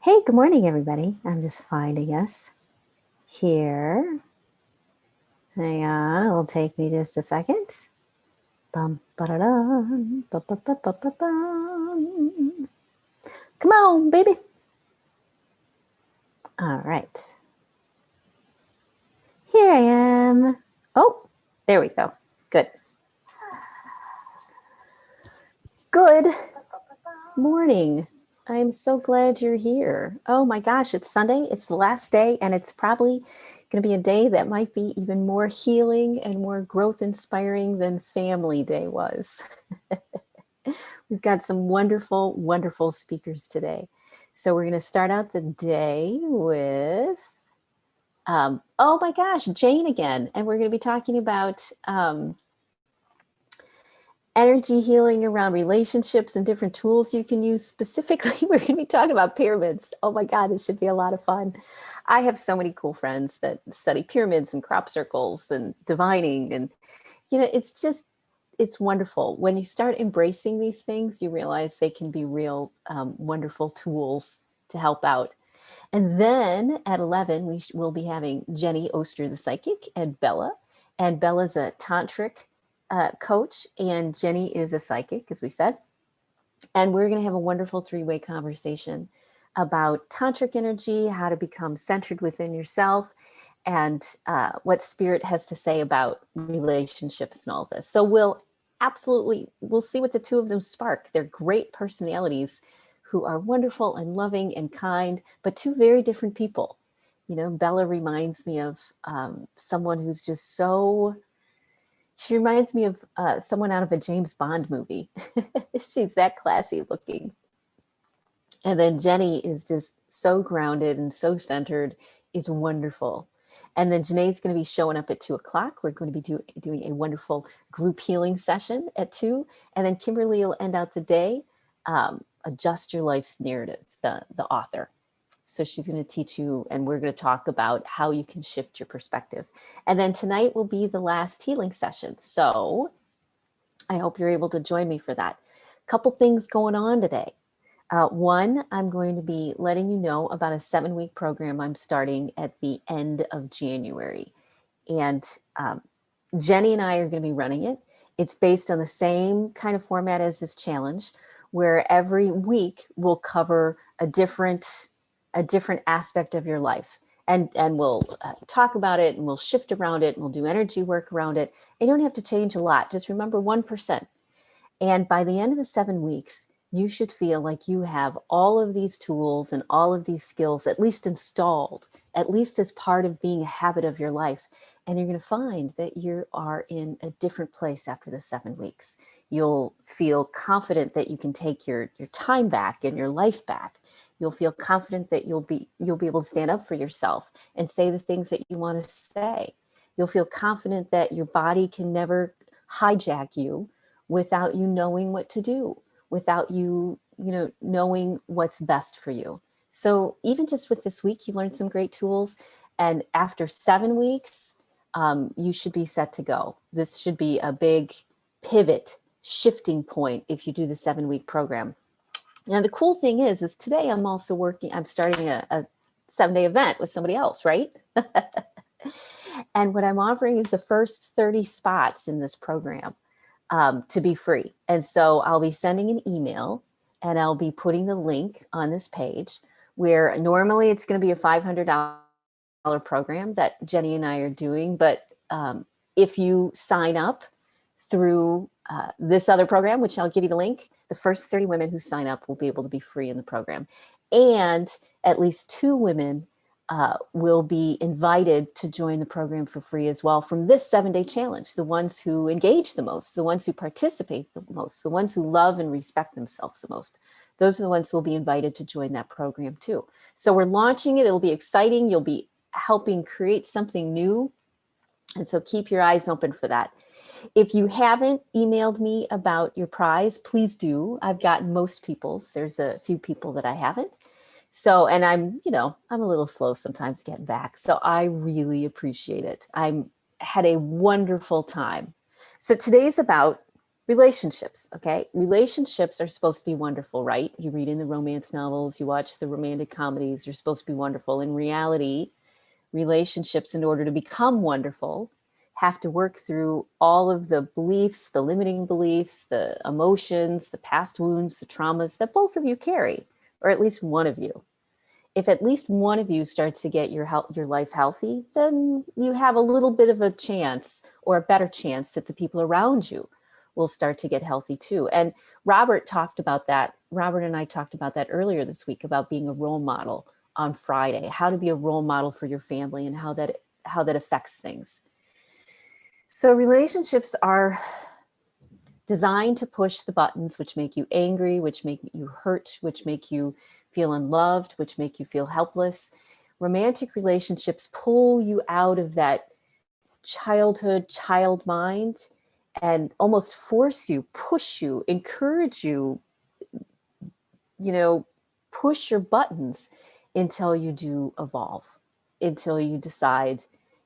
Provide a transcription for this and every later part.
Hey, good morning, everybody. I'm just finding us here. Hang on, it'll take me just a second. Bum, ba-da-dum, ba-ba-ba-ba-ba-bum. Come on, baby. All right. Here I am. Oh, there we go. Good. Good morning. I'm so glad you're here. Oh my gosh, it's Sunday. It's the last day, and it's probably going to be a day that might be even more healing and more growth inspiring than Family Day was. We've got some wonderful, wonderful speakers today. So we're going to start out the day with, oh my gosh, Jane again. And we're going to be talking about energy healing around relationships and different tools you can use. Specifically, we're going to be talking about pyramids. Oh my God, this should be a lot of fun. I have so many cool friends that study pyramids and crop circles and divining. And, it's wonderful. When you start embracing these things, you realize they can be real wonderful tools to help out. And then at 11, will be having Jenny Oster, the psychic, and Bella. And Bella's a tantric coach, and Jenny is a psychic, as we said. And we're going to have a wonderful three-way conversation about tantric energy, how to become centered within yourself, and what spirit has to say about relationships and all this. So we'll see what the two of them spark. They're great personalities who are wonderful and loving and kind, but two very different people. Bella reminds me of someone who's just she reminds me of someone out of a James Bond movie. She's that classy looking. And then Jenny is just so grounded and so centered. It's wonderful. And then Janae's going to be showing up at 2:00. We're going to be doing a wonderful group healing session at 2. And then Kimberly will end out the day, Adjust Your Life's Narrative, the author. So she's going to teach you, and we're going to talk about how you can shift your perspective. And then tonight will be the last healing session. So I hope you're able to join me for that. Couple things going on today. One, I'm going to be letting you know about a 7-week program I'm starting at the end of January. And Jenny and I are going to be running it. It's based on the same kind of format as this challenge, where every week we'll cover a different aspect of your life. And we'll talk about it, and we'll shift around it, and we'll do energy work around it. And you don't have to change a lot. Just remember 1%. And by the end of the 7 weeks, you should feel like you have all of these tools and all of these skills at least installed, at least as part of being a habit of your life. And you're going to find that you are in a different place after the 7 weeks. You'll feel confident that you can take your time back and your life back. You'll feel confident that you'll be able to stand up for yourself and say the things that you want to say. You'll feel confident that your body can never hijack you without you knowing what to do, without you knowing what's best for you. So even just with this week, you've learned some great tools. And after 7 weeks, you should be set to go. This should be a big pivot, shifting point if you do the 7-week program. Now, the cool thing is today I'm starting a 7-day event with somebody else, right? And what I'm offering is the first 30 spots in this program to be free. And so I'll be sending an email, and I'll be putting the link on this page, where normally it's going to be a $500 program that Jenny and I are doing. But if you sign up through this other program, which I'll give you the link, the first 30 women who sign up will be able to be free in the program. And at least 2 women will be invited to join the program for free as well from this 7-day challenge. The ones who engage the most, the ones who participate the most, the ones who love and respect themselves the most. Those are the ones who will be invited to join that program too. So we're launching it. It'll be exciting. You'll be helping create something new. And so keep your eyes open for that. If you haven't emailed me about your prize, please do. I've gotten most people's. There's a few people that I haven't. So, and I'm a little slow sometimes getting back. So I really appreciate it. I had a wonderful time. So today's about Relationships, okay? Relationships are supposed to be wonderful, right? You read in the romance novels, you watch the romantic comedies, they're supposed to be wonderful. In reality, relationships, in order to become wonderful, have to work through all of the beliefs, the limiting beliefs, the emotions, the past wounds, the traumas that both of you carry, or at least one of you. If at least one of you starts to get your life healthy, then you have a little bit of a chance, or a better chance, that the people around you will start to get healthy too. And Robert talked about that. Robert and I talked about that earlier this week, about being a role model on Friday, how to be a role model for your family and how that affects things. So relationships are designed to push the buttons which make you angry, which make you hurt, which make you feel unloved, which make you feel helpless. Romantic relationships pull you out of that childhood, child mind, and almost force you, push you, encourage you, push your buttons until you do evolve, until you decide,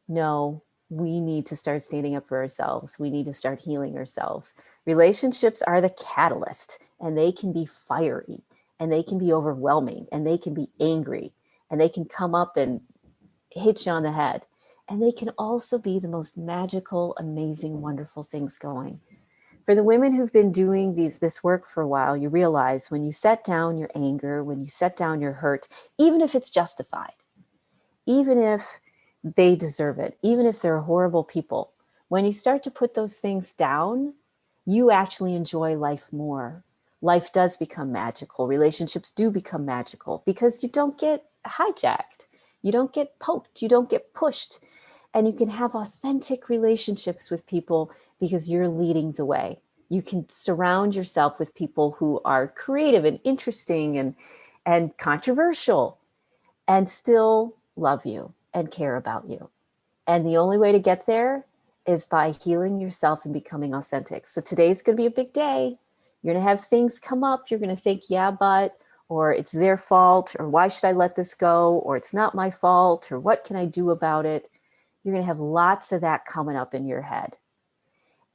no, we need to start standing up for ourselves. We need to start healing ourselves. Relationships are the catalyst, and they can be fiery, and they can be overwhelming, and they can be angry, and they can come up and hit you on the head. And they can also be the most magical, amazing, wonderful things going. For the women who've been doing this work for a while, you realize when you set down your anger, when you set down your hurt, even if it's justified, even if they deserve it, even if they're horrible people, when you start to put those things down, you actually enjoy life more. Life does become magical. Relationships do become magical because you don't get hijacked. You don't get poked. You don't get pushed. And you can have authentic relationships with people because you're leading the way. You can surround yourself with people who are creative and interesting and controversial and still love you and care about you. And the only way to get there is by healing yourself and becoming authentic. So today's going to be a big day. You're going to have things come up. You're going to think, yeah, but, or it's their fault, or why should I let this go? Or it's not my fault, or what can I do about it? You're going to have lots of that coming up in your head.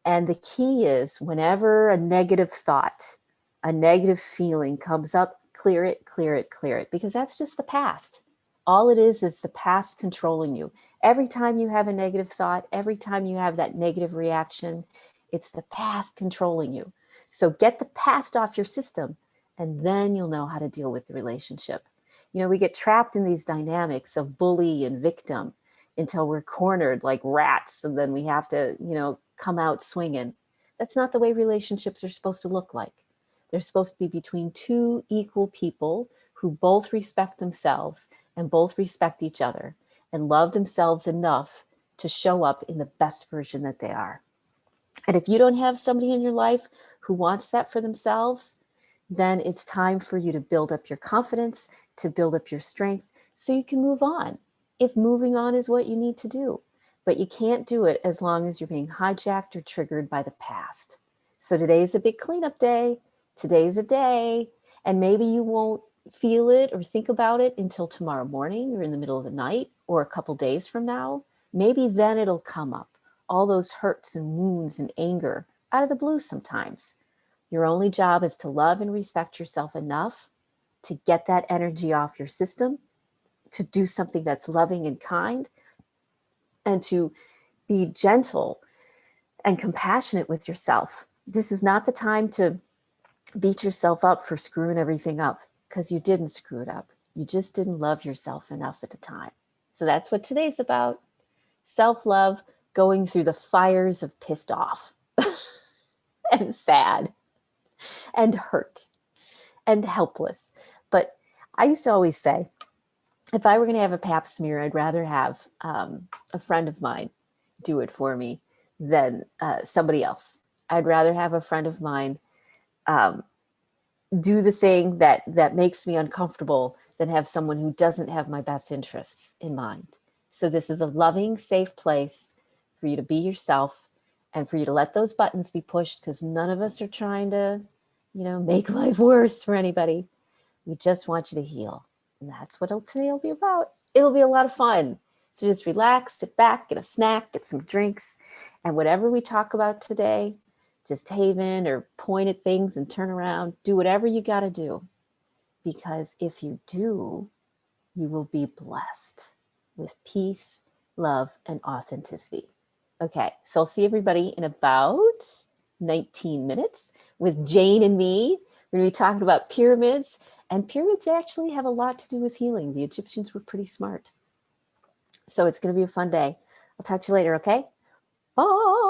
And the key is, whenever a negative thought, a negative feeling comes up, clear it, clear it, clear it, because that's just the past. All it is the past controlling you. Every time you have a negative thought, every time you have that negative reaction, it's the past controlling you. So get the past off your system, and then you'll know how to deal with the relationship. We get trapped in these dynamics of bully and victim until we're cornered like rats, and then we have to, come out swinging. That's not the way relationships are supposed to look like. They're supposed to be between two equal people who both respect themselves and both respect each other and love themselves enough to show up in the best version that they are. And if you don't have somebody in your life who wants that for themselves, then it's time for you to build up your confidence, to build up your strength so you can move on, if moving on is what you need to do. But you can't do it as long as you're being hijacked or triggered by the past. So today's a big cleanup day. Today's a day, and maybe you won't feel it or think about it until tomorrow morning or in the middle of the night or a couple days from now. Maybe then it'll come up. All those hurts and wounds and anger out of the blue sometimes. Your only job is to love and respect yourself enough to get that energy off your system, to do something that's loving and kind, and to be gentle and compassionate with yourself. This is not the time to beat yourself up for screwing everything up, because you didn't screw it up. You just didn't love yourself enough at the time. So that's what today's about. Self-love, going through the fires of pissed off and sad and hurt and helpless. But I used to always say, if I were going to have a pap smear, I'd rather have a friend of mine do it for me than somebody else. I'd rather have a friend of mine do the thing that makes me uncomfortable than have someone who doesn't have my best interests in mind. So this is a loving, safe place for you to be yourself and for you to let those buttons be pushed, because none of us are trying to, make life worse for anybody. We just want you to heal. And that's what today will be about. It'll be a lot of fun. So just relax, sit back, get a snack, get some drinks, and whatever we talk about today, just haven or point at things and turn around. Do whatever you got to do, because if you do, you will be blessed with peace, love, and authenticity. Okay, so I'll see everybody in about 19 minutes with Jane and me. We're going to be talking about pyramids, and pyramids actually have a lot to do with healing. The Egyptians were pretty smart. So it's going to be a fun day. I'll talk to you later, okay? Bye.